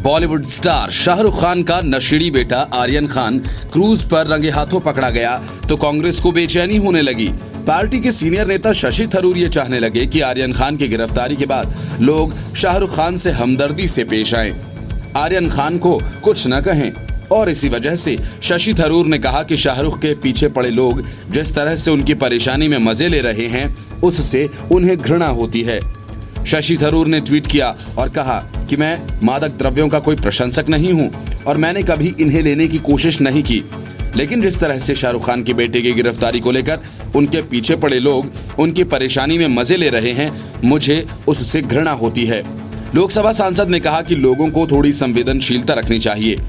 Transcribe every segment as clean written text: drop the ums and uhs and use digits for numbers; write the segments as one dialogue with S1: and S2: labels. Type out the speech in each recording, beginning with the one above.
S1: Bollywood star Shahrukh Khan का नशेड़ी बेटा आर्यन खान क्रूज पर रंगे हाथों पकड़ा गया तो कांग्रेस को बेचैनी होने लगी। पार्टी के सीनियर नेता शशि थरूर ये चाहने लगे कि आर्यन खान की गिरफ्तारी के बाद लोग शाहरुख खान से हमदर्दी से पेश आएं, आर्यन खान को कुछ न कहें। और इसी वजह से शशि थरूर ने कहा कि शाहरुख के पीछे पड़े लोग जिस तरह से उनकी परेशानी में मजे ले रहे हैं उससे उन्हें घृणा होती है। शशि थरूर ने ट्वीट किया और कहा कि मैं मादक द्रव्यों का कोई प्रशंसक नहीं हूं और मैंने कभी इन्हें लेने की कोशिश नहीं की, लेकिन जिस तरह से शाहरुख खान के बेटे की गिरफ्तारी को लेकर उनके पीछे पड़े लोग उनकी परेशानी में मजे ले रहे हैं, मुझे उससे घृणा होती है। लोकसभा सांसद ने कहा कि लोगों को थोड़ी संवेदनशीलता रखनी चाहिए।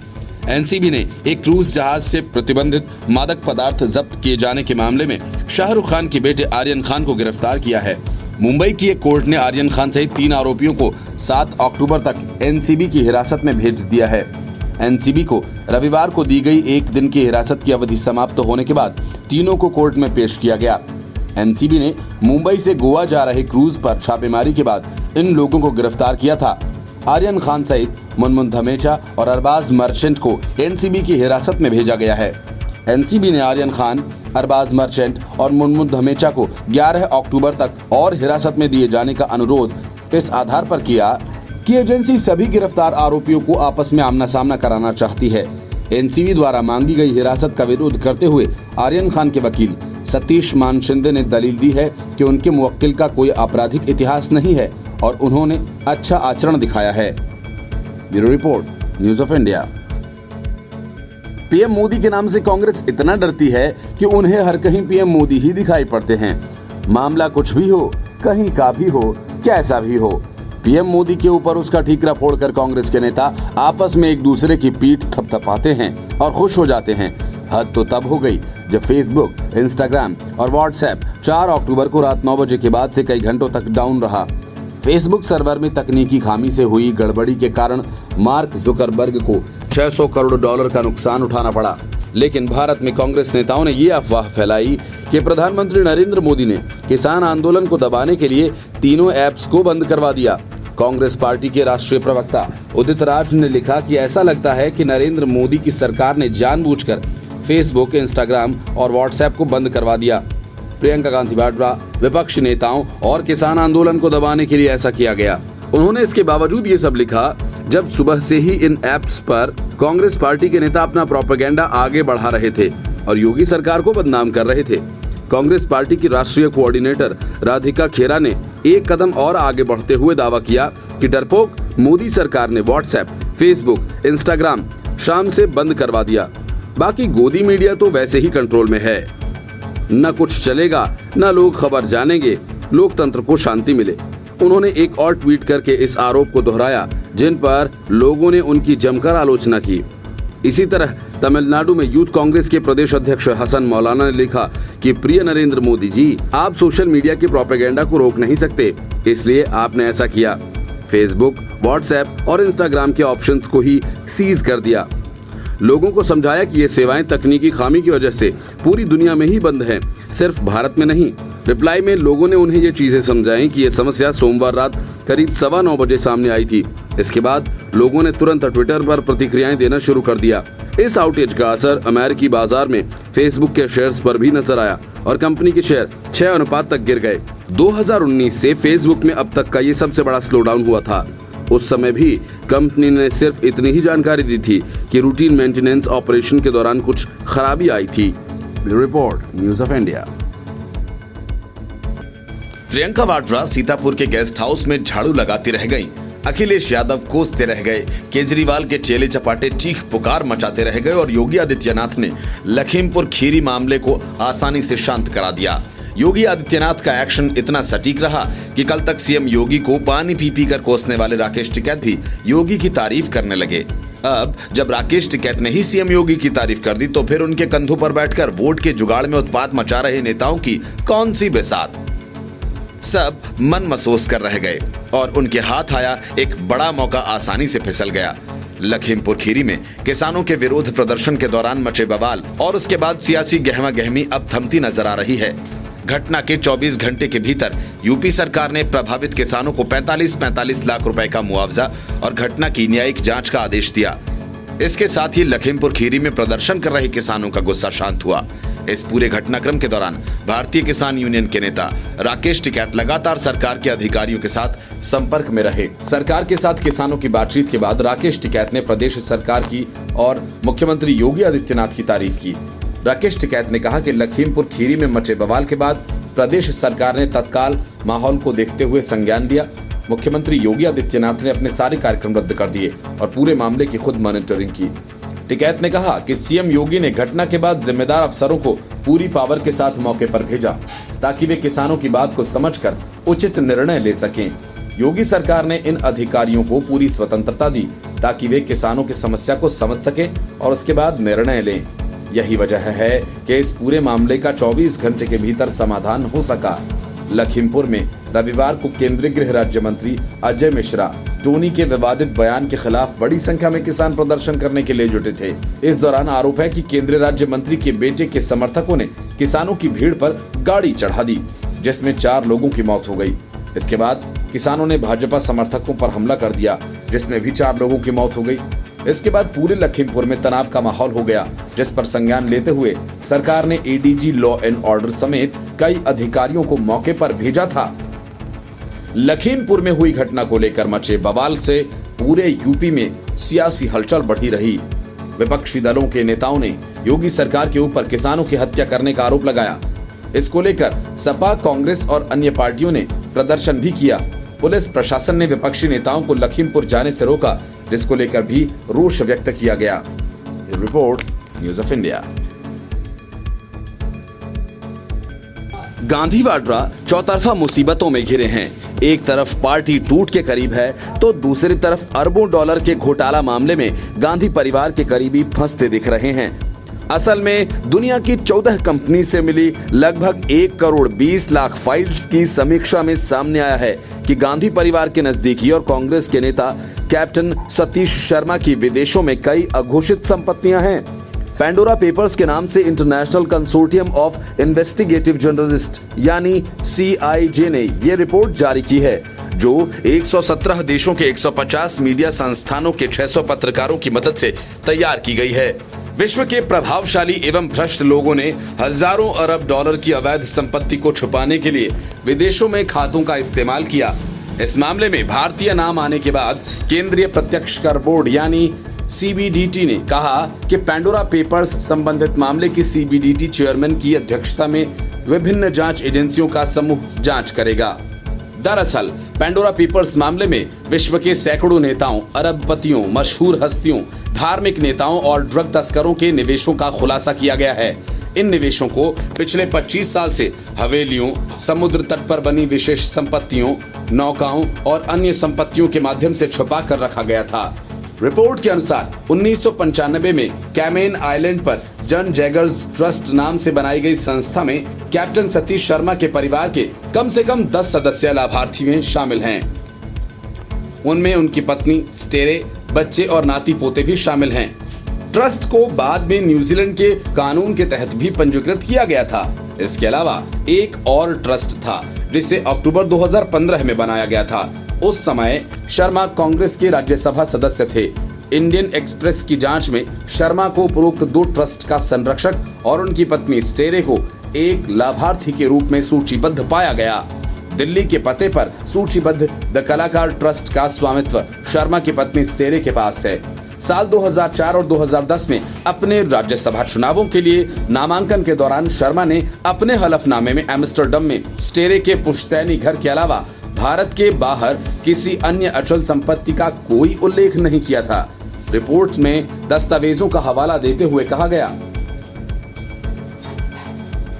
S1: एनसीबी ने एक क्रूज जहाज से प्रतिबंधित मादक पदार्थ जब्त किए जाने के मामले में शाहरुख खान के बेटे आर्यन खान को गिरफ्तार किया है। मुंबई की एक कोर्ट ने आर्यन खान सहित 3 आरोपियों को 7 अक्टूबर तक एनसीबी की हिरासत में भेज दिया है। एनसीबी को रविवार को दी गई 1 दिन की हिरासत की अवधि समाप्त होने के बाद तीनों को कोर्ट में पेश किया गया। एनसीबी ने मुंबई से गोवा जा रहे क्रूज पर छापेमारी के बाद इन लोगों को गिरफ्तार किया था। आर्यन खान सहित मुनमुन धमेचा और अरबाज मर्चेंट को एनसीबी की हिरासत में भेजा गया है। एनसीबी ने आर्यन खान, अरबाज मर्चेंट और मुनमुन धमेचा को 11 अक्टूबर तक और हिरासत में दिए जाने का अनुरोध इस आधार पर किया कि एजेंसी सभी गिरफ्तार आरोपियों को आपस में आमना सामना कराना चाहती है। एनसीबी द्वारा मांगी गई हिरासत का विरोध करते हुए आर्यन खान के वकील सतीश मान शिंदे ने दलील दी है कि उनके मुवक्किल का कोई आपराधिक इतिहास नहीं है और उन्होंने अच्छा आचरण दिखाया है। Bureau report, news of India. PM Modi के नाम से कांग्रेस इतना डरती है कि उन्हें हर कहीं पीएम मोदी ही दिखाई पड़ते हैं। मामला कुछ भी हो, कहीं का भी हो, कैसा भी हो, पीएम मोदी के ऊपर उसका ठीकरा फोड़कर कांग्रेस के नेता आपस में एक दूसरे की पीठ थपथपाते हैं और खुश हो जाते हैं। हद तो तब हो गई जब फेसबुक, इंस्टाग्राम और व्हाट्सएप 4 अक्टूबर को रात 9 बजे के बाद से कई घंटों तक डाउन रहा। फेसबुक सर्वर में तकनीकी खामी से हुई गड़बड़ी के कारण मार्क जुकरबर्ग को $600 करोड़ का नुकसान उठाना पड़ा। लेकिन भारत में कांग्रेस नेताओं ने ये अफवाह फैलाई कि प्रधानमंत्री नरेंद्र मोदी ने किसान आंदोलन को दबाने के लिए तीनों ऐप्स को बंद करवा दिया। कांग्रेस पार्टी के राष्ट्रीय प्रवक्ता उदित राज ने लिखा कि ऐसा लगता है कि नरेंद्र मोदी की सरकार ने जानबूझकर फेसबुक, इंस्टाग्राम और व्हाट्सएप को बंद करवा दिया। प्रियंका गांधी वाड्रा, विपक्षी नेताओं और किसान आंदोलन को दबाने के लिए ऐसा किया गया। उन्होंने इसके बावजूद ये सब लिखा जब सुबह से ही इन ऐप्स पर कांग्रेस पार्टी के नेता अपना प्रोपेगेंडा आगे बढ़ा रहे थे और योगी सरकार को बदनाम कर रहे थे। कांग्रेस पार्टी की राष्ट्रीय कोऑर्डिनेटर राधिका खेरा ने एक कदम और आगे बढ़ते हुए दावा किया कि डरपोक मोदी सरकार ने व्हाट्सएप, फेसबुक, इंस्टाग्राम शाम से बंद करवा दिया। बाकी गोदी मीडिया तो वैसे ही कंट्रोल में है। न कुछ चलेगा, न लोग खबर जानेंगे, लोकतंत्र को शांति मिले। उन्होंने एक और ट्वीट करके इस आरोप को दोहराया जिन पर लोगों ने उनकी जमकर आलोचना की। इसी तरह तमिलनाडु में यूथ कांग्रेस के प्रदेश अध्यक्ष हसन मौलाना ने लिखा कि प्रिय नरेंद्र मोदी जी, आप सोशल मीडिया के प्रोपेगेंडा को रोक नहीं सकते, इसलिए आपने ऐसा किया। फेसबुक, व्हाट्सएप और इंस्टाग्राम के ऑप्शंस को ही सीज कर दिया। लोगों को समझाया कि ये सेवाएं तकनीकी खामी की वजह से पूरी दुनिया में ही बंद हैं, सिर्फ भारत में नहीं। रिप्लाई में लोगों ने उन्हें ये चीजें समझाई कि ये समस्या सोमवार रात करीब 9:15 बजे सामने आई थी। इसके बाद लोगों ने तुरंत ट्विटर पर प्रतिक्रियाएं देना शुरू कर दिया। इस आउटेज का असर अमेरिकी बाजार में फेसबुक के शेयर्स पर भी नजर आया और कंपनी के शेयर 6 अनुपात तक गिर गए। 2019 से फेसबुक में अब तक का ये सबसे बड़ा स्लोडाउन हुआ था। उस समय भी कंपनी ने सिर्फ इतनी ही जानकारी दी थी कि रूटीन मेंटेनेंस ऑपरेशन के दौरान कुछ खराबी आई थी। Report, news of India. Priyanka Vadra Sitapur के गेस्ट हाउस में झाड़ू लगाती रह गईं। अखिलेश यादव कोसते रह गए, केजरीवाल के चेले चपाटे चीख पुकार मचाते रह गए और योगी आदित्यनाथ ने लखीमपुर खीरी मामले को आसानी से शांत करा दिया। योगी आदित्यनाथ का एक्शन इतना सटीक रहा कि कल तक सीएम योगी को पानी पी पी कर कोसने वाले राकेश टिकैत भी योगी की तारीफ करने लगे। अब जब राकेश टिकैत ने ही सीएम योगी की तारीफ कर दी तो फिर उनके कंधों पर बैठकर वोट के जुगाड़ में उत्पात मचा रहे नेताओं की कौन सी बेसात। सब मन महसूस कर रह गए और उनके हाथ आया एक बड़ा मौका आसानी से फिसल गया। लखीमपुर खीरी में किसानों के विरोध प्रदर्शन के दौरान मचे बवाल और उसके बाद सियासी गहमा गहमी अब थमती नजर आ रही है। घटना के 24 घंटे के भीतर यूपी सरकार ने प्रभावित किसानों को 45 लाख रुपए का मुआवजा और घटना की न्यायिक जांच का आदेश दिया। इसके साथ ही लखीमपुर खीरी में प्रदर्शन कर रहे किसानों का गुस्सा शांत हुआ। इस पूरे घटनाक्रम के दौरान भारतीय किसान यूनियन के नेता राकेश टिकैत लगातार सरकार के अधिकारियों के साथ संपर्क में रहे। सरकार के साथ किसानों की बातचीत के बाद राकेश टिकैत ने प्रदेश सरकार की और मुख्यमंत्री योगी आदित्यनाथ की तारीफ की। राकेश टिकैत ने कहा कि लखीमपुर खीरी में मचे बवाल के बाद प्रदेश सरकार ने तत्काल माहौल को देखते हुए संज्ञान लिया। मुख्यमंत्री योगी आदित्यनाथ ने अपने सारे कार्यक्रम रद्द कर दिए और पूरे मामले की खुद मॉनिटरिंग की। टिकैत ने कहा कि सीएम योगी ने घटना के बाद जिम्मेदार अफसरों को पूरी पावर के साथ मौके पर भेजा ताकि वे किसानों की बात को समझकर उचित निर्णय ले सकें। योगी सरकार ने इन अधिकारियों को पूरी स्वतंत्रता दी ताकि वे किसानों की समस्या को समझ सके और उसके बाद निर्णय लें। यही वजह है कि इस पूरे मामले का 24 घंटे के भीतर समाधान हो सका। लखीमपुर में रविवार को केंद्रीय गृह राज्य मंत्री अजय मिश्रा टोनी के विवादित बयान के खिलाफ बड़ी संख्या में किसान प्रदर्शन करने के लिए जुटे थे। इस दौरान आरोप है कि केंद्रीय राज्य मंत्री के बेटे के समर्थकों ने किसानों की भीड़ पर गाड़ी चढ़ा दी, जिसमें 4 लोगों की मौत हो गई। इसके बाद किसानों ने भाजपा समर्थकों पर हमला कर दिया, जिसमें भी 4 लोगों की मौत हो गई। इसके बाद पूरे लखीमपुर में तनाव का माहौल हो गया, जिस पर संज्ञान लेते हुए सरकार ने एडीजी लॉ एंड ऑर्डर समेत कई अधिकारियों को मौके पर भेजा था। लखीमपुर में हुई घटना को लेकर मचे बवाल से पूरे यूपी में सियासी हलचल बढ़ी रही। विपक्षी दलों के नेताओं ने योगी सरकार के ऊपर किसानों की हत्या करने का आरोप लगाया। इसको लेकर सपा, कांग्रेस और अन्य पार्टियों ने प्रदर्शन भी किया। पुलिस प्रशासन ने विपक्षी नेताओं को लखीमपुर जाने से रोका, जिसको लेकर भी रोष व्यक्त किया गया। Report news of India. Gandhi Vadra चौतरफा मुसीबतों में घिरे हैं। एक तरफ पार्टी टूट के करीब है तो दूसरी तरफ अरबों डॉलर के घोटाला मामले में गांधी परिवार के करीबी फंसते दिख रहे हैं। असल में दुनिया की 14 कंपनी से मिली लगभग 1 करोड़ 20 लाख फाइल्स की समीक्षा में सामने आया है कि गांधी परिवार के नजदीकी और कांग्रेस के नेता कैप्टन सतीश शर्मा की विदेशों में कई अघोषित संपत्तियां हैं। पैंडोरा पेपर्स के नाम से international consortium of investigative journalist यानी CIJ ने ये रिपोर्ट जारी की है, जो 117 देशों के 150 मीडिया संस्थानों के 600 पत्रकारों की मदद से तैयार की गई है। विश्व के प्रभावशाली एवं भ्रष्ट लोगों ने हजारों अरब डॉलर की अवैध संपत्ति को छुपाने के लिए विदेशों में खातों का इस्तेमाल किया। इस मामले में भारतीय नाम आने के बाद केंद्रीय प्रत्यक्ष कर बोर्ड यानी CBDT ने कहा कि पैंडोरा पेपर्स संबंधित मामले की CBDT चेयरमैन की अध्यक्षता में विभिन्न जांच एजेंसियों का समूह जांच करेगा। दरअसल पैंडोरा पेपर्स मामले में विश्व के सैकड़ों नेताओं, अरबपतियों, मशहूर हस्तियों, धार्मिक नेताओं और ड्रग तस्करों के निवेशों का खुलासा किया गया है। इन निवेशों को पिछले 25 साल से हवेलियों, समुद्र तट पर बनी विशेष संपत्तियों, नौकाओं और अन्य संपत्तियों के माध्यम से छुपा कर रखा गया था। रिपोर्ट के अनुसार 1995 में कैमेन आइलैंड पर जन जैगर्स ट्रस्ट नाम से बनाई गई संस्था में कैप्टन सतीश शर्मा के परिवार के कम से कम 10 सदस्य लाभार्थी में शामिल हैं। उनमें उनकी पत्नी, स्टेरे, बच्चे और नाती पोते भी शामिल हैं। ट्रस्ट को बाद में न्यूजीलैंड के कानून के तहत भी पंजीकृत किया गया था। इसके अलावा एक और ट्रस्ट था जिसे अक्टूबर 2015 में बनाया गया था। उस समय शर्मा कांग्रेस के राज्यसभा सदस्य थे। इंडियन एक्सप्रेस की जांच में शर्मा को उपरोक्त 2 ट्रस्ट का संरक्षक और उनकी पत्नी स्टेरे को एक लाभार्थी के रूप में सूचीबद्ध पाया गया। दिल्ली के पते पर सूचीबद्ध द कलाकार ट्रस्ट का स्वामित्व शर्मा की पत्नी स्टेरे के पास है। साल 2004 और 2010 में अपने राज्यसभा चुनावों के लिए नामांकन के दौरान शर्मा ने अपने हलफनामे में एम्स्टर्डम में स्टेरे के पुश्तैनी घर के अलावा भारत के बाहर किसी अन्य अचल संपत्ति का कोई उल्लेख नहीं किया था। रिपोर्ट में दस्तावेजों का हवाला देते हुए कहा गया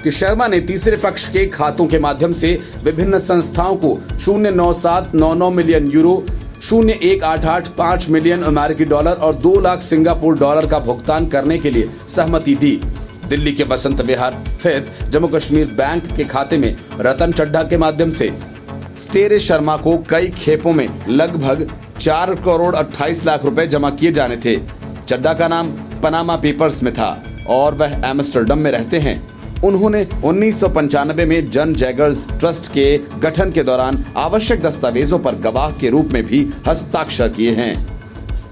S1: कि शर्मा ने तीसरे पक्ष के खातों के माध्यम से विभिन्न संस्थाओं को 0.9799 मिलियन यूरो, 0.1885 मिलियन अमेरिकी डॉलर और 2 लाख सिंगापुर डॉलर का भुगतान करने के लिए सहमति दी। दिल्ली के बसंत विहार स्थित जम्मू कश्मीर बैंक के खाते में रतन चड्ढा के माध्यम से स्टेरे शर्मा को कई खेपों में लगभग 4 करोड़ 28 लाख रुपए जमा किए जाने थे। चड्ढा का नाम पनामा पेपर्स में था और वह एम्स्टर्डम में रहते हैं। उन्होंने 1995 में जन जैगर्स ट्रस्ट के गठन के दौरान आवश्यक दस्तावेजों पर गवाह के रूप में भी हस्ताक्षर किए हैं।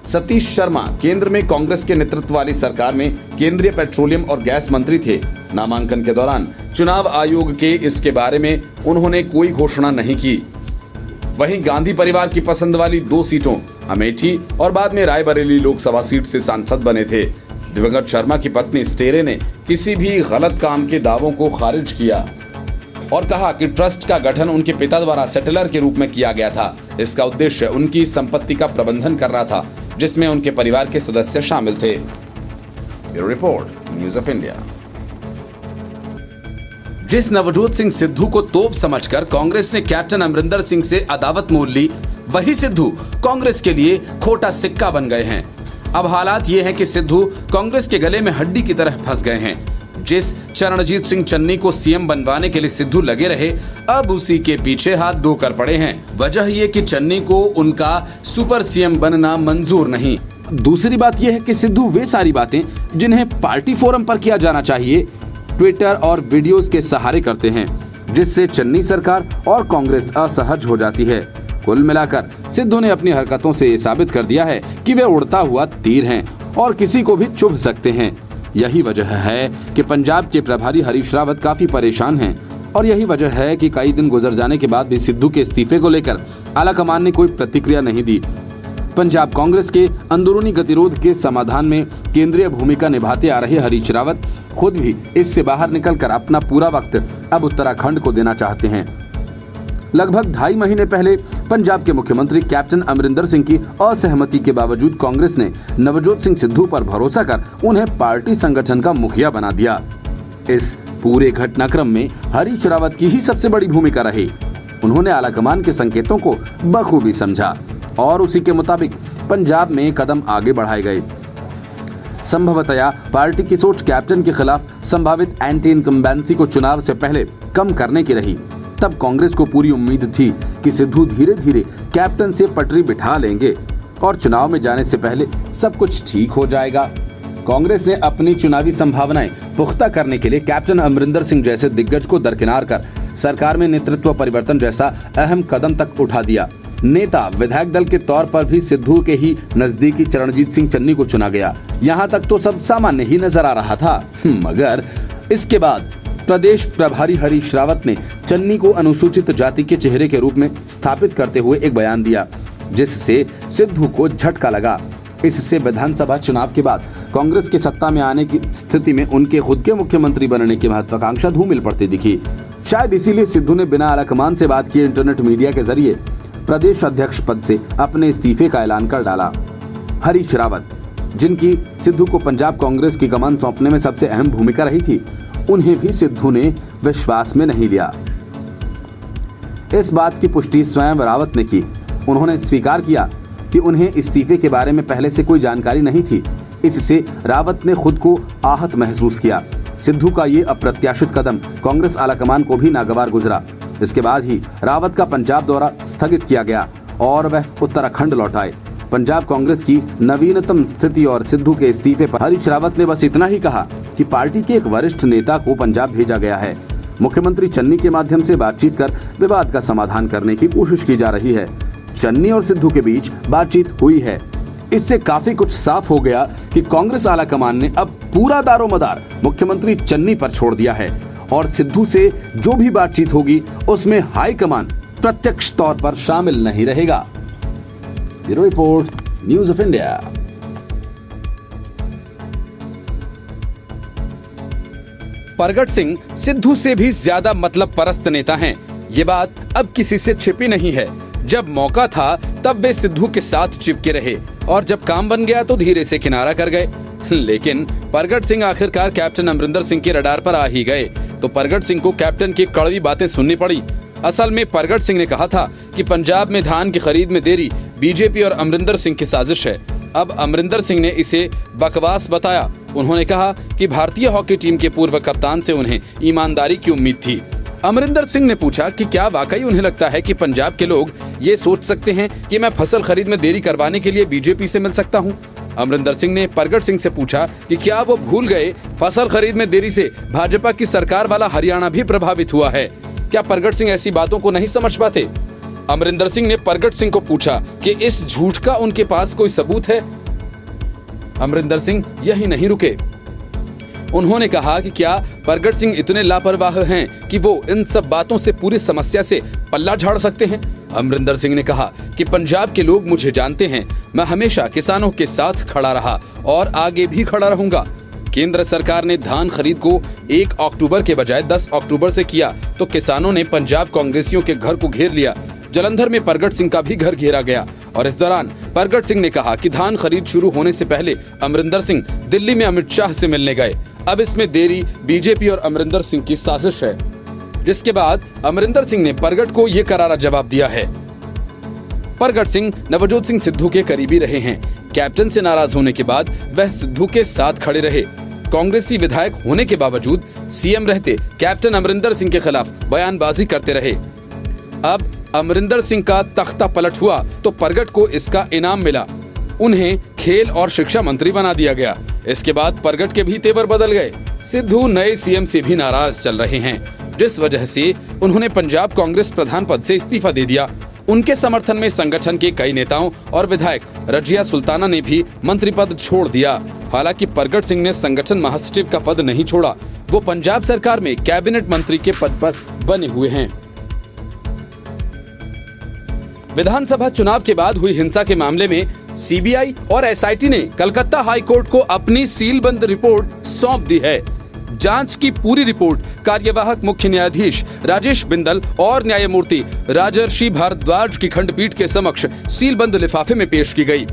S1: सतीश शर्मा केंद्र में कांग्रेस के नेतृत्व वाली सरकार में केंद्रीय पेट्रोलियम और गैस मंत्री थे। नामांकन के दौरान चुनाव आयोग के इसके बारे में उन्होंने कोई घोषणा नहीं की। वहीं गांधी परिवार की पसंद वाली 2 सीटों अमेठी और बाद में रायबरेली लोकसभा सीट से सांसद बने थे। दिवंगत शर्मा की पत्नी स्टेरे ने किसी भी गलत काम के दावों को खारिज किया और कहा कि ट्रस्ट का गठन उनके पिता द्वारा सेटलर के रूप में किया गया था। इसका उद्देश्य उनकी संपत्ति का प्रबंधन करना था, जिसमें उनके परिवार के सदस्य शामिल थे। Report, news of India. जिस नवजोत सिंह सिद्धू को तोप समझकर कांग्रेस ने कैप्टन अमरिंदर सिंह से अदावत मोल ली, वही सिद्धू कांग्रेस के लिए खोटा सिक्का बन गए हैं। अब हालात ये हैं कि सिद्धू कांग्रेस के गले में हड्डी की तरह फंस गए हैं। जिस चरणजीत सिंह चन्नी को सीएम बनवाने के लिए सिद्धू लगे रहे, अब उसी के पीछे हाथ धोकर पड़े हैं। वजह ये कि चन्नी को उनका सुपर सीएम बनना मंजूर नहीं। दूसरी बात यह है कि सिद्धू वे सारी बातें जिन्हें पार्टी फोरम पर किया जाना चाहिए, ट्विटर और वीडियोस के सहारे करते हैं, जिससे चन्नी सरकार और कांग्रेस असहज हो जाती है। कुल मिलाकर सिद्धू ने अपनी हरकतों से ये साबित कर दिया है कि वे उड़ता हुआ तीर हैं और किसी को भी चुभ सकते हैं। यही वजह है कि पंजाब के प्रभारी हरीश रावत काफी परेशान हैं और यही वजह है कि कई दिन गुजर जाने के बाद भी सिद्धू के इस्तीफे को लेकर आलाकमान ने कोई प्रतिक्रिया नहीं दी। पंजाब कांग्रेस के अंदरूनी गतिरोध के समाधान में केंद्रीय भूमिका निभाते आ रहे हरीश रावत खुद भी इससे बाहर निकलकर अपना पूरा वक्त अब उत्तराखंड को देना चाहते हैं। लगभग 2.5 महीने पहले पंजाब के मुख्यमंत्री कैप्टन अमरिंदर सिंह की असहमति के बावजूद कांग्रेस ने नवजोत सिंह सिद्धू पर भरोसा कर उन्हें पार्टी संगठन का मुखिया बना दिया। इस पूरे घटनाक्रम में हरीश रावत की ही सबसे बड़ी भूमिका रही। उन्होंने आलाकमान के संकेतों को बखूबी समझा और उसी के मुताबिक पंजाब में कदम आगे बढ़ाए गए। संभवतया पार्टी की सोच कैप्टन के खिलाफ संभावित एंटी इनकम्बेंसी को चुनाव से पहले कम करने की रही। तब कांग्रेस को पूरी उम्मीद थी कि सिद्धू धीरे धीरे कैप्टन से पटरी बिठा लेंगे और चुनाव में जाने से पहले सब कुछ ठीक हो जाएगा। कांग्रेस ने अपनी चुनावी संभावनाएं पुख्ता करने के लिए कैप्टन अमरिंदर सिंह जैसे दिग्गज को दरकिनार कर सरकार में नेतृत्व परिवर्तन जैसा अहम कदम तक उठा दिया। नेता विधायक दल के तौर पर भी सिद्धू के ही नजदीकी चरणजीत सिंह चन्नी को चुना गया। यहाँ तक तो सब सामान्य ही नजर आ रहा था, मगर इसके बाद प्रदेश प्रभारी हरीश रावत ने चन्नी को अनुसूचित जाति के चेहरे के रूप में स्थापित करते हुए एक बयान दिया, जिससे सिद्धू को झटका लगा। इससे विधानसभा चुनाव के बाद कांग्रेस के सत्ता में आने की स्थिति में उनके खुद के मुख्यमंत्री बनने की महत्वाकांक्षा धूमिल पड़ती दिखी। शायद इसीलिए सिद्धू ने बिना आलाकमान से बात किए इंटरनेट मीडिया के जरिए प्रदेश अध्यक्ष पद से अपने इस्तीफे का ऐलान कर डाला। हरीश रावत, जिनकी सिद्धू को पंजाब कांग्रेस की कमान सौंपने में सबसे अहम भूमिका रही थी, उन्हें भी सिद्धू ने विश्वास में नहीं लिया। इस बात की पुष्टि स्वयं रावत ने की। उन्होंने स्वीकार किया कि उन्हें इस्तीफे के बारे में पहले से कोई जानकारी नहीं थी। इससे रावत ने खुद को आहत महसूस किया। सिद्धू का ये अप्रत्याशित कदम कांग्रेस आलाकमान को भी नागवार गुजरा। इसके बाद ही रावत का पंजाब दौरा स्थगित किया गया और वह उत्तराखंड लौट आए। पंजाब कांग्रेस की नवीनतम स्थिति और सिद्धू के इस्तीफे पर हरीश रावत ने बस इतना ही कहा कि पार्टी के एक वरिष्ठ नेता को पंजाब भेजा गया है। मुख्यमंत्री चन्नी के माध्यम से बातचीत कर विवाद का समाधान करने की कोशिश की जा रही है। चन्नी और सिद्धू के बीच बातचीत हुई है। इससे काफी कुछ साफ हो गया कि कांग्रेस आलाकमान ने अब पूरा दारोमदार मुख्यमंत्री चन्नी पर छोड़ दिया है और सिद्धू से जो भी बातचीत होगी उसमें हाईकमान प्रत्यक्ष तौर पर शामिल नहीं रहेगा। Bureau report, news of India. Pargat Singh Sidhu से भी ज्यादा मतलब परस्त नेता हैं। ये बात अब किसी से छिपी नहीं है। जब मौका था तब वे सिद्धू के साथ चिपके रहे और जब काम बन गया तो धीरे से किनारा कर गए। लेकिन परगट सिंह आखिरकार कैप्टन अमरिंदर सिंह के रडार पर आ ही गए तो परगट सिंह को कैप्टन की कड़वी बातें सुननी पड़ी। असल में परगट सिंह ने कहा था कि पंजाब में धान की खरीद में देरी बीजेपी और अमरिंदर सिंह की साजिश है। अब अमरिंदर सिंह ने इसे बकवास बताया। उन्होंने कहा कि भारतीय हॉकी टीम के पूर्व कप्तान से उन्हें ईमानदारी की उम्मीद थी।
S2: अमरिंदर सिंह ने पूछा कि क्या वाकई उन्हें लगता है कि पंजाब के लोग ये सोच सकते हैं कि मैं फसल खरीद में देरी करवाने के लिए बीजेपी से मिल सकता हूं। अमरिंदर सिंह ने परगट सिंह से पूछा कि क्या वो भूल गए फसल खरीद में देरी से भाजपा की सरकार वाला हरियाणा भी प्रभावित हुआ है। क्या परगट सिंह ऐसी बातों को नहीं समझ पाते। अमरिंदर सिंह ने परगट सिंह को पूछा कि इस झूठ का उनके पास कोई सबूत है। अमरिंदर सिंह यही नहीं रुके, उन्होंने कहा कि क्या परगट सिंह इतने लापरवाह हैं कि वो इन सब बातों से पूरी समस्या से पल्ला झाड़ सकते हैं। अमरिंदर सिंह ने कहा कि पंजाब के लोग मुझे जानते हैं, मैं हमेशा किसानों के साथ खड़ा रहा और आगे भी खड़ा रहूंगा। केंद्र सरकार ने धान खरीद को 1 अक्टूबर के बजाय 10 अक्टूबर से किया तो किसानों ने पंजाब कांग्रेसियों के घर को घेर लिया। जालंधर में परगट सिंह का भी घर घेरा गया और इस दौरान परगट सिंह ने कहा कि धान खरीद शुरू होने से पहले अमरिंदर सिंह दिल्ली में अमित शाह से मिलने गए। अब इसमें देरी बीजेपी और अमरिंदर सिंह की साजिश है। जिसके बाद अमरिंदर सिंह ने परगट को यह करारा जवाब दिया है। परगट सिंह नवजोत सिंह सिद्धू के करीबी रहे हैं। कैप्टन से नाराज होने के बाद वह सिद्धू के साथ खड़े रहे। कांग्रेसी विधायक होने के बावजूद सीएम रहते कैप्टन अमरिंदर सिंह के खिलाफ बयानबाजी करते रहे। अब अमरिंदर सिंह का तख्ता पलट हुआ तो परगट को इसका इनाम मिला। उन्हें खेल और शिक्षा मंत्री बना दिया गया। इसके बाद परगट के भी तेवर बदल गए। सिद्धू नए सीएम से भी नाराज चल रहे हैं, जिस वजह से उन्होंने पंजाब कांग्रेस प्रधान पद से इस्तीफा दे दिया। उनके समर्थन में संगठन के कई नेताओं और विधायक रजिया सुल्ताना ने भी मंत्री पद छोड़ दिया। हालांकि परगट सिंह ने संगठन महासचिव का पद नहीं छोड़ा, वो पंजाब सरकार में कैबिनेट मंत्री के पद पर बने हुए हैं। विधानसभा चुनाव के बाद हुई हिंसा के मामले में सीबीआई और एसआईटी ने कलकत्ता हाई कोर्ट को अपनी सीलबंद रिपोर्ट सौंप दी है। जांच की पूरी रिपोर्ट कार्यवाहक मुख्य न्यायाधीश राजेश बिंदल और न्यायमूर्ति राजर्षि भारद्वाज की खंडपीठ के समक्ष सीलबंद लिफाफे में पेश की गई।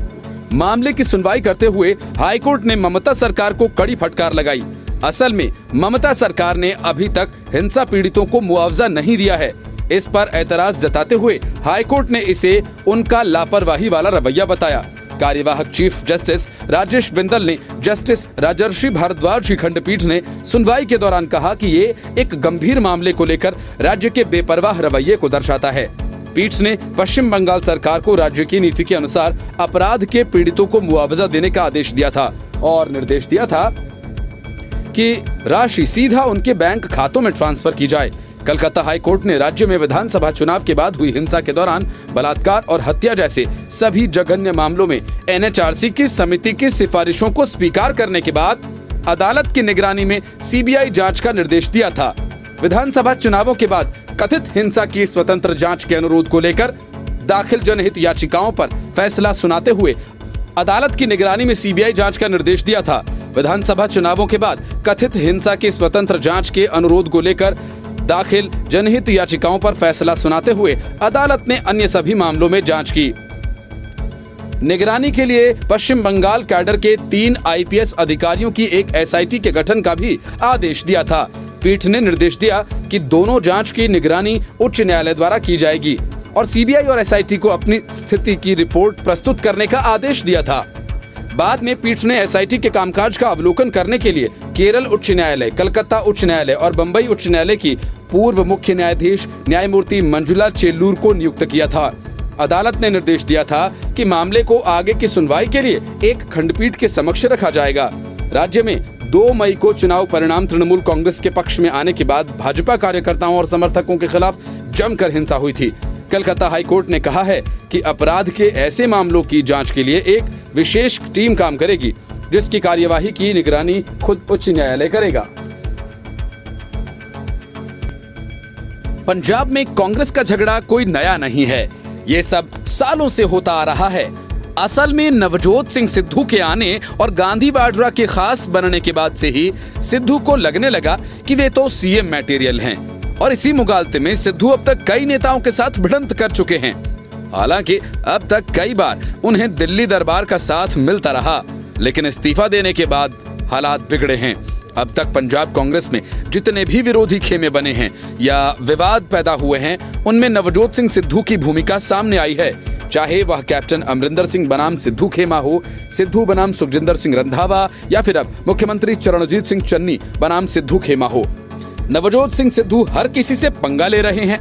S2: मामले की सुनवाई करते हुए हाईकोर्ट ने ममता सरकार को कड़ी फटकार लगाई। असल में ममता सरकार ने अभी तक हिंसा पीड़ितों को मुआवजा नहीं दिया है। इस पर ऐतराज जताते हुए हाईकोर्ट ने इसे उनका लापरवाही वाला रवैया बताया। कार्यवाहक चीफ जस्टिस राजेश बिंदल ने जस्टिस राजर्षि भारद्वाज की खंडपीठ ने सुनवाई के दौरान कहा कि ये एक गंभीर मामले को लेकर राज्य के बेपरवाह रवैये को दर्शाता है। पीठ ने पश्चिम बंगाल सरकार को राज्य की नीति के अनुसार अपराध के पीड़ितों को मुआवजा देने का आदेश दिया था और निर्देश दिया था कि राशि सीधा उनके बैंक खातों में ट्रांसफर की जाए। कलकत्ता हाई कोर्ट ने राज्य में विधानसभा चुनाव के बाद हुई हिंसा के दौरान बलात्कार और हत्या जैसे सभी जघन्य मामलों में एनएचआरसी की समिति की सिफारिशों को स्वीकार करने के बाद अदालत की निगरानी में सीबीआई जांच का निर्देश दिया था। विधानसभा चुनावों के बाद कथित हिंसा की स्वतंत्र जांच के अनुरोध को लेकर दाखिल जनहित याचिकाओं पर फैसला सुनाते हुए अदालत की निगरानी में सीबीआई जांच का निर्देश दिया था। विधानसभा चुनावों के बाद कथित हिंसा की स्वतंत्र जांच के अनुरोध को लेकर दाखिल जनहित याचिकाओं पर फैसला सुनाते हुए अदालत ने अन्य सभी मामलों में जांच की। निगरानी के लिए पश्चिम बंगाल कैडर के 3 आईपीएस अधिकारियों की एक एसआईटी के गठन का भी आदेश दिया था। पीठ ने निर्देश दिया कि दोनों जांच की निगरानी उच्च न्यायालय द्वारा की जाएगी और सीबीआई और एसआईटी को अपनी स्थिति की रिपोर्ट प्रस्तुत करने का आदेश दिया था। बाद में पीठ ने एसआईटी के कामकाज का अवलोकन करने के लिए केरल उच्च न्यायालय, कलकत्ता उच्च न्यायालय और बंबई उच्च न्यायालय की पूर्व मुख्य न्यायाधीश न्यायमूर्ति मंजुला चेल्लूर को नियुक्त किया था। अदालत ने निर्देश दिया था कि मामले को आगे की सुनवाई के लिए एक खंडपीठ के समक्ष रखा जाएगा। राज्य में 2 मई को चुनाव परिणाम तृणमूल कांग्रेस के पक्ष में आने के बाद भाजपा कार्यकर्ताओं और समर्थकों के खिलाफ जमकर हिंसा हुई थी। कलकत्ता हाईकोर्ट ने कहा है कि अपराध के ऐसे मामलों की जांच के लिए एक विशेष टीम काम करेगी, जिसकी कार्यवाही की निगरानी खुद उच्च न्यायालय करेगा। पंजाब में कांग्रेस का झगड़ा कोई नया नहीं है, ये सब सालों से होता आ रहा है। असल में नवजोत सिंह सिद्धू के आने और गांधी वाड्रा के खास बनने के बाद से ही सिद्धू को लगने लगा कि वे तो सीएम मटेरियल हैं और इसी मुगालते में सिद्धू अब तक कई नेताओं के साथ भिड़ंत कर चुके हैं। हालांकि अब तक कई बार उन्हें दिल्ली दरबार का साथ मिलता रहा, लेकिन इस्तीफा देने के बाद हालात बिगड़े हैं। अब तक पंजाब कांग्रेस में जितने भी विरोधी खेमे बने हैं या विवाद पैदा हुए हैं, उनमें नवजोत सिंह सिद्धू की भूमिका सामने आई है। चाहे वह कैप्टन अमरिंदर सिंह बनाम सिद्धू खेमा हो, सिद्धू बनाम सुखजिंदर सिंह रंधावा या फिर अब मुख्यमंत्री चरणजीत सिंह चन्नी बनाम सिद्धू खेमा हो। नवजोत सिंह सिद्धू हर किसी से पंगा ले रहे हैं।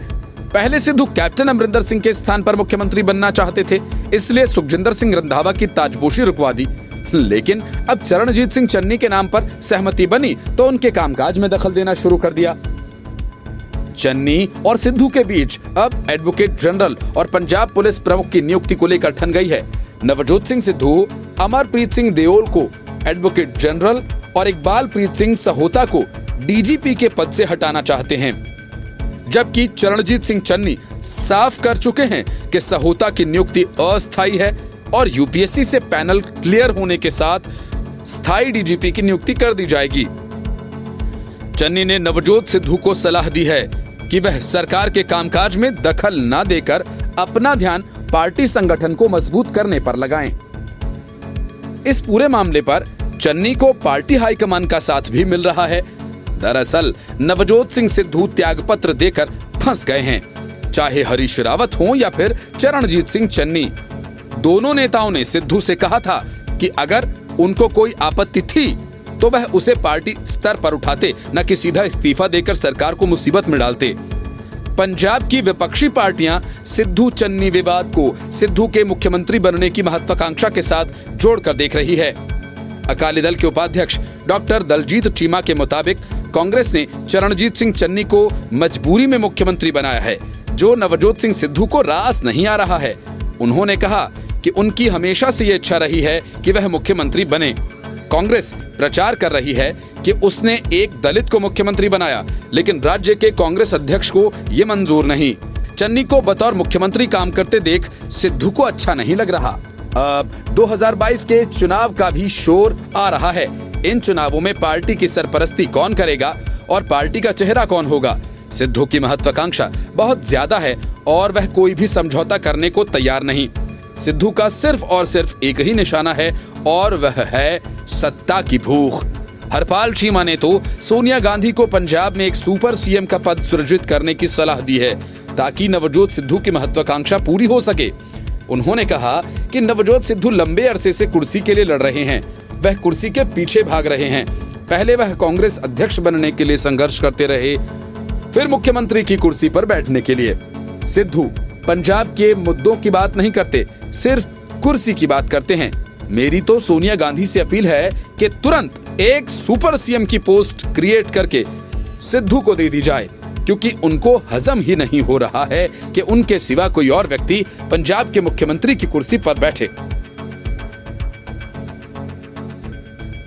S2: पहले सिद्धू कैप्टन अमरिंदर सिंह के स्थान पर मुख्यमंत्री बनना चाहते थे, इसलिए सुखजिंदर सिंह रंधावा की ताजपोशी रुकवा दी। लेकिन अब चरणजीत सिंह चन्नी के नाम पर सहमति बनी तो उनके कामकाज में दखल देना शुरू कर दिया। चन्नी और सिद्धू के बीच अब एडवोकेट जनरल और पंजाब पुलिस प्रमुख की नियुक्ति को लेकर ठन गई है। नवजोत सिंह सिद्धू अमरप्रीत सिंह देओल को एडवोकेट जनरल और इकबालप्रीत सिंह सहोता को डीजीपी के पद से हटाना चाहते हैं, जबकि चरणजीत सिंह चन्नी साफ कर चुके हैं कि सहोता की नियुक्ति अस्थायी है और यूपीएससी से पैनल क्लियर होने के साथ स्थायी डीजीपी की नियुक्ति कर दी जाएगी। चन्नी ने नवजोत सिद्धू को सलाह दी है कि वह सरकार के कामकाज में दखल न देकर अपना ध्यान पार्टी संगठन को मजबूत करने पर लगाएं। इस पूरे मामले पर चन्नी को पार्टी हाईकमान का साथ भी मिल रहा है। दरअसल नवजोत सिंह सिद्धू त्यागपत्र देकर फंस गए हैं, चाहे हरीश रावत हो या फिर चरणजीत सिंह चन्नी। दोनों नेताओं ने सिद्धू से कहा था कि अगर उनको कोई आपत्ति थी तो वह उसे पार्टी स्तर पर उठाते, न कि सीधा इस्तीफा देकर सरकार को मुसीबत में डालते। पंजाब की विपक्षी पार्टियां सिद्धू चन्नी विवाद को सिद्धू के मुख्यमंत्री बनने की महत्वाकांक्षा के साथ जोड़कर देख रही है। अकाली दल के उपाध्यक्ष डॉक्टर दलजीत चीमा के मुताबिक कांग्रेस ने चरणजीत सिंह चन्नी को मजबूरी में मुख्यमंत्री बनाया है, जो नवजोत सिंह सिद्धू को रास नहीं आ रहा है। उन्होंने कहा कि उनकी हमेशा से ये इच्छा रही है कि वह मुख्यमंत्री बने। कांग्रेस प्रचार कर रही है कि उसने एक दलित को मुख्यमंत्री बनाया, लेकिन राज्य के कांग्रेस अध्यक्ष को ये मंजूर नहीं। चन्नी को बतौर मुख्यमंत्री काम करते देख सिद्धू को अच्छा नहीं लग रहा। अब 2022 के चुनाव का भी शोर आ रहा है। इन चुनावों में पार्टी की सरपरस्ती कौन करेगा और पार्टी का चेहरा कौन होगा? सिद्धू की महत्वाकांक्षा बहुत ज्यादा है और वह कोई भी समझौता करने को तैयार नहीं। सिद्धू का सिर्फ और सिर्फ एक ही निशाना है और वह है सत्ता की भूख। हरपाल चीमा ने तो सोनिया गांधी को पंजाब में एक सुपर सीएम का पद सृजित करने की सलाह दी है, ताकि नवजोत सिद्धू की महत्वाकांक्षा पूरी हो सके। उन्होंने कहा कि नवजोत सिद्धू लंबे अरसे से कुर्सी के लिए लड़ रहे हैं, वह कुर्सी के पीछे भाग रहे हैं। पहले वह कांग्रेस अध्यक्ष बनने के लिए संघर्ष करते रहे, फिर मुख्यमंत्री की कुर्सी पर बैठने के लिए। सिद्धू पंजाब के मुद्दों की बात नहीं करते, सिर्फ कुर्सी की बात करते हैं। मेरी तो सोनिया गांधी से अपील है कि तुरंत एक सुपर सीएम की पोस्ट क्रिएट करके सिद्धू को दे दी जाए, क्योंकि उनको हजम ही नहीं हो रहा है कि उनके सिवा कोई और व्यक्ति पंजाब के मुख्यमंत्री की कुर्सी पर बैठे।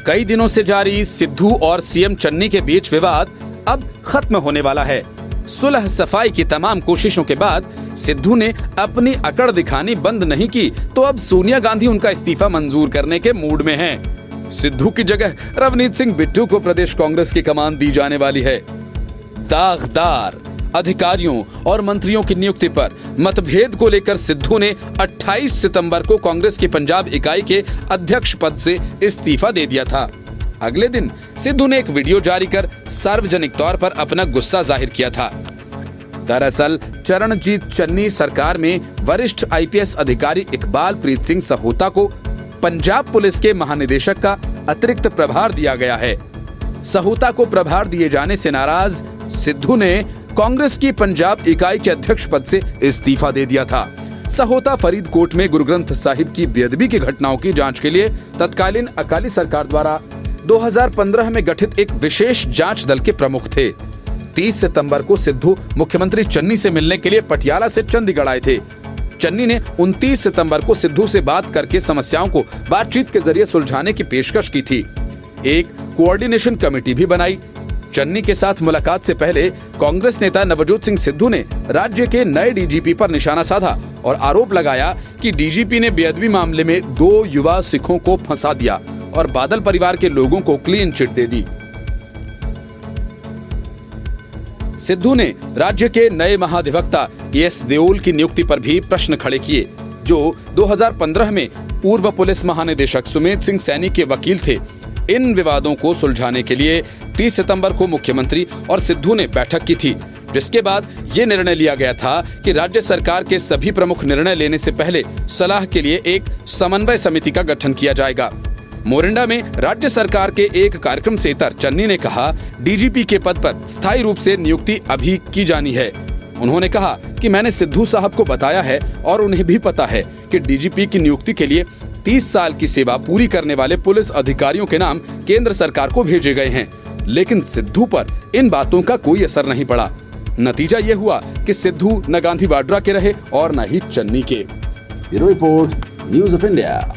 S2: कई दिनों से जारी सिद्धू और सीएम चन्नी के बीच विवाद अब खत्म होने वाला है। सुलह सफाई की तमाम कोशिशों के बाद सिद्धू ने अपनी अकड़ दिखानी बंद नहीं की, तो अब सोनिया गांधी उनका इस्तीफा मंजूर करने के मूड में हैं। सिद्धू की जगह रवनीत सिंह बिट्टू को प्रदेश कांग्रेस की कमान दी जाने वाली है। दागदार अधिकारियों और मंत्रियों की नियुक्ति पर मतभेद को लेकर सिद्धू ने 28 सितंबर को कांग्रेस की पंजाब इकाई के अध्यक्ष पद से इस्तीफा दे दिया था। अगले दिन सिद्धू ने एक वीडियो जारी कर सार्वजनिक तौर पर अपना गुस्सा जाहिर किया था। दरअसल चरणजीत चन्नी सरकार में वरिष्ठ आईपीएस अधिकारी इकबालप्रीत सिंह सहोता को पंजाब पुलिस के महानिदेशक का अतिरिक्त प्रभार दिया गया है। सहोता को प्रभार दिए जाने से नाराज सिद्धू ने कांग्रेस की पंजाब इकाई के अध्यक्ष पद से इस्तीफा दे दिया था। सहोता फरीदकोट में गुरु ग्रंथ साहिब की बेअदबी की घटनाओं की जांच के लिए तत्कालीन अकाली सरकार द्वारा 2015 में गठित एक विशेष जांच दल के प्रमुख थे। 30 सितंबर को सिद्धू मुख्यमंत्री चन्नी से मिलने के लिए पटियाला से चंडीगढ़ आए थे। चन्नी ने 29 सितंबर को सिद्धू से बात करके समस्याओं को बातचीत के जरिए सुलझाने की पेशकश की थी। एक कोऑर्डिनेशन कमेटी भी बनाई। चन्नी के साथ मुलाकात से पहले कांग्रेस नेता नवजोत सिंह सिद्धू ने राज्य के नए डीजीपी पर निशाना साधा और आरोप लगाया कि डीजीपी ने बेअदबी मामले में 2 युवा सिखों को फंसा दिया और बादल परिवार के लोगों को क्लीन चिट दे दी। सिद्धू ने राज्य के नए महाधिवक्ता एस देओल की नियुक्ति पर भी प्रश्न खड़े किए, जो 2015 में पूर्व पुलिस महानिदेशक सुमेध सिंह सैनी के वकील थे। इन विवादों को सुलझाने के लिए 30 सितंबर को मुख्यमंत्री और सिद्धू ने बैठक की थी, जिसके बाद ये निर्णय लिया गया था कि राज्य सरकार के सभी प्रमुख निर्णय लेने से पहले सलाह के लिए एक समन्वय समिति का गठन किया जाएगा। मोरिंडा में राज्य सरकार के एक कार्यक्रम से तर चन्नी ने कहा, डीजीपी के पद पर स्थायी रूप से नियुक्ति अभी की जानी है। उन्होंने कहा कि मैंने सिद्धू साहब को बताया है और उन्हें भी पता है कि डीजीपी की नियुक्ति के लिए 30 साल की सेवा पूरी करने वाले पुलिस अधिकारियों के नाम केंद्र सरकार को भेजे गए हैं, लेकिन सिद्धू पर इन बातों का कोई असर नहीं पड़ा। नतीजा ये हुआ कि सिद्धू न गांधी वाड्रा के रहे और न ही चन्नी के।
S1: Bureau report, news of India.